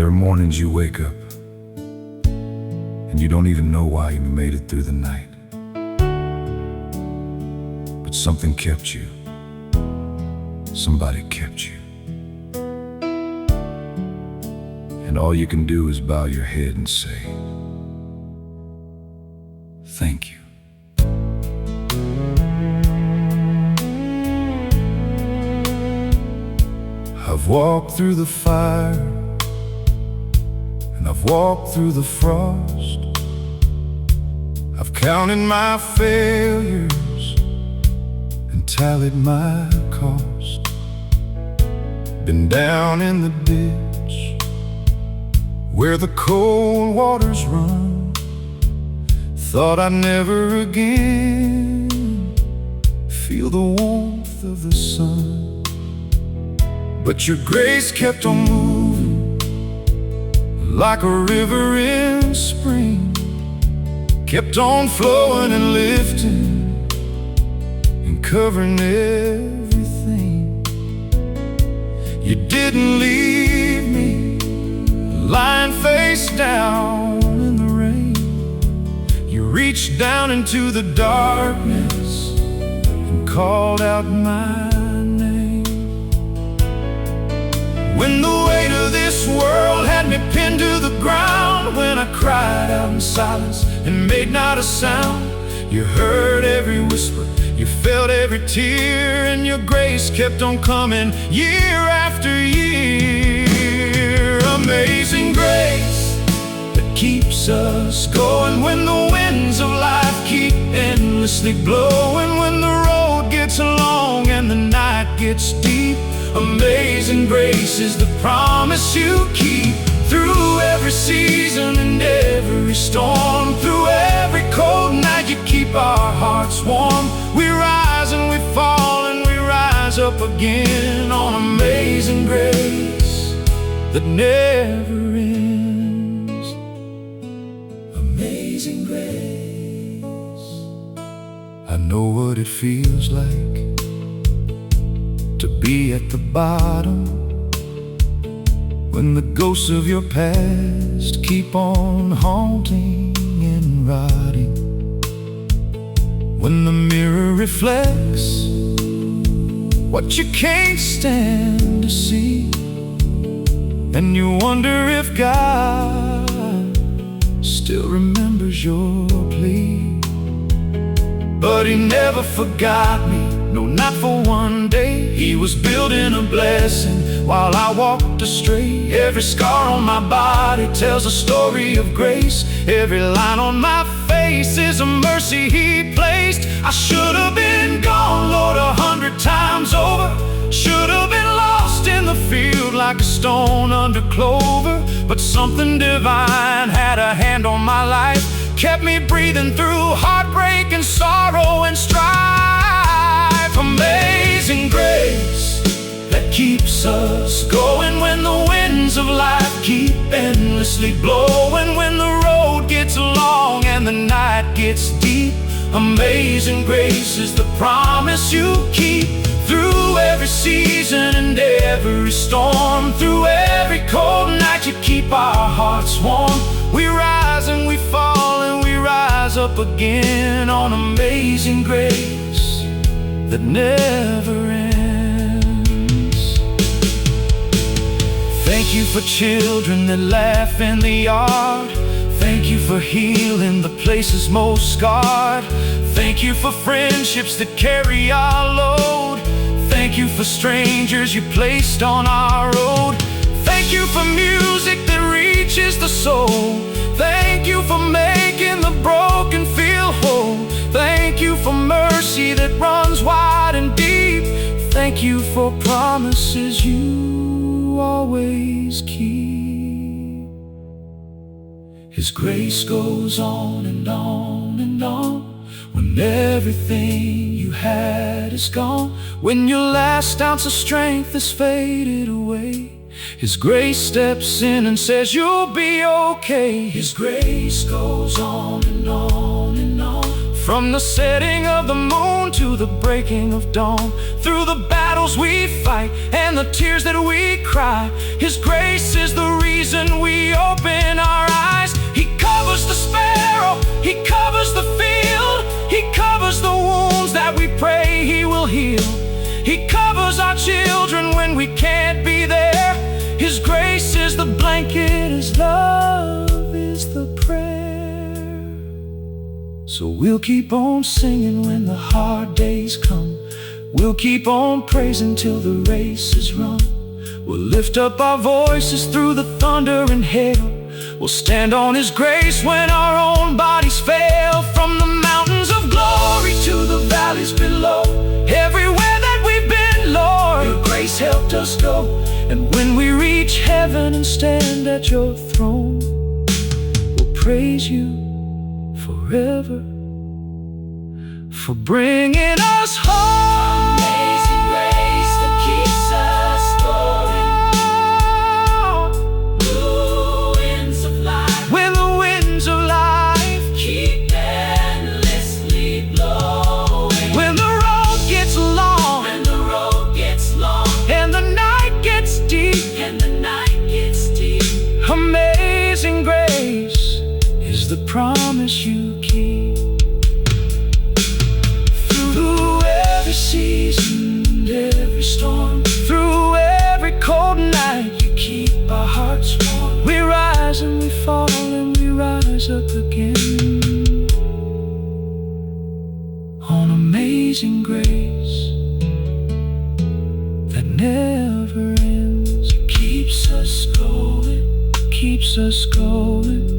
There are mornings you wake up and you don't even know why you made it through the night. But something kept you. Somebody kept you. And all you can do is bow your head and say, thank you. I've walked through the fire, and I've walked through the frost. I've counted my failures and tallied my cost. Been down in the ditch where the cold waters run. Thought I'd never again feel the warmth of the sun. But your grace kept on moving like a river in spring. Kept on flowing and lifting and covering everything. You didn't leave me lying face down in the rain. You reached down into the darkness and called out my when the weight of this world had me pinned to the ground, when I cried out in silence and made not a sound, you heard every whisper, you felt every tear, and your grace kept on coming year after year. Amazing grace that keeps us going when the winds of life keep endlessly blowing, when the road gets long and the night gets deep. Amazing grace is the promise you keep through every season and every storm. Through every cold night you keep our hearts warm. We rise and we fall and we rise up again on amazing grace that never ends. Amazing grace. I know what it feels like to be at the bottom, when the ghosts of your past keep on haunting and rotting, when the mirror reflects what you can't stand to see, and you wonder if God still remembers your plea. But He never forgot me, no, not for one day. He was building a blessing while I walked astray. Every scar on my body tells a story of grace. Every line on my face is a mercy He placed. I should have been gone, Lord, 100 times over. Should have been lost in the field like a stone under clover. But something divine had a hand on my life, kept me breathing through heartbreak and sorrow and strife. Amazing grace that keeps us going when the winds of life keep endlessly blowing, when the road gets long and the night gets deep. Amazing grace is the promise you keep through every season and every storm. Through every cold night you keep our hearts warm. We rise and we fall and we rise up again on amazing grace that never ends. Thank you for children that laugh in the yard. Thank you for healing the places most scarred. Thank you for friendships that carry our load. Thank you for strangers you placed on our road. Thank you for music that reaches the soul. Thank you for making the broken feel whole. Thank you for mercy that runs wide and deep. Thank you for promises you always keep. His grace goes on and on and on, when everything you had is gone, when your last ounce of strength has faded away. His grace steps in and says you'll be okay. His grace goes on and on and on, from From the setting of the moon to the breaking of dawn, through the battles we fight and the tears that we cry, His grace is the reason we open our eyes. He covers the sparrow, He covers the field, He covers the wounds that we pray He will heal. He covers our children when we can't be there. His grace is the blanket, His love is the prayer. So we'll keep on singing when the hard days come. We'll keep on praising till the race is run. We'll lift up our voices through the thunder and hail. We'll stand on His grace when our own bodies fail. From the mountains of glory to the valleys below, everywhere that we've been, Lord, Your grace helped us go. And when we reach heaven and stand at Your throne, we'll praise You forever for bringing us home. Amazing grace that keeps us going through winds of life. When the winds of life Keep endlessly blowing. when the road gets long, When the road gets long and the night gets deep, and the night gets deep. amazing grace is the promise You keep. Through every season and every storm, through every cold night, You keep our hearts warm. We rise and we fall and we rise up again on amazing grace that never ends. Keeps us going. Keeps us going.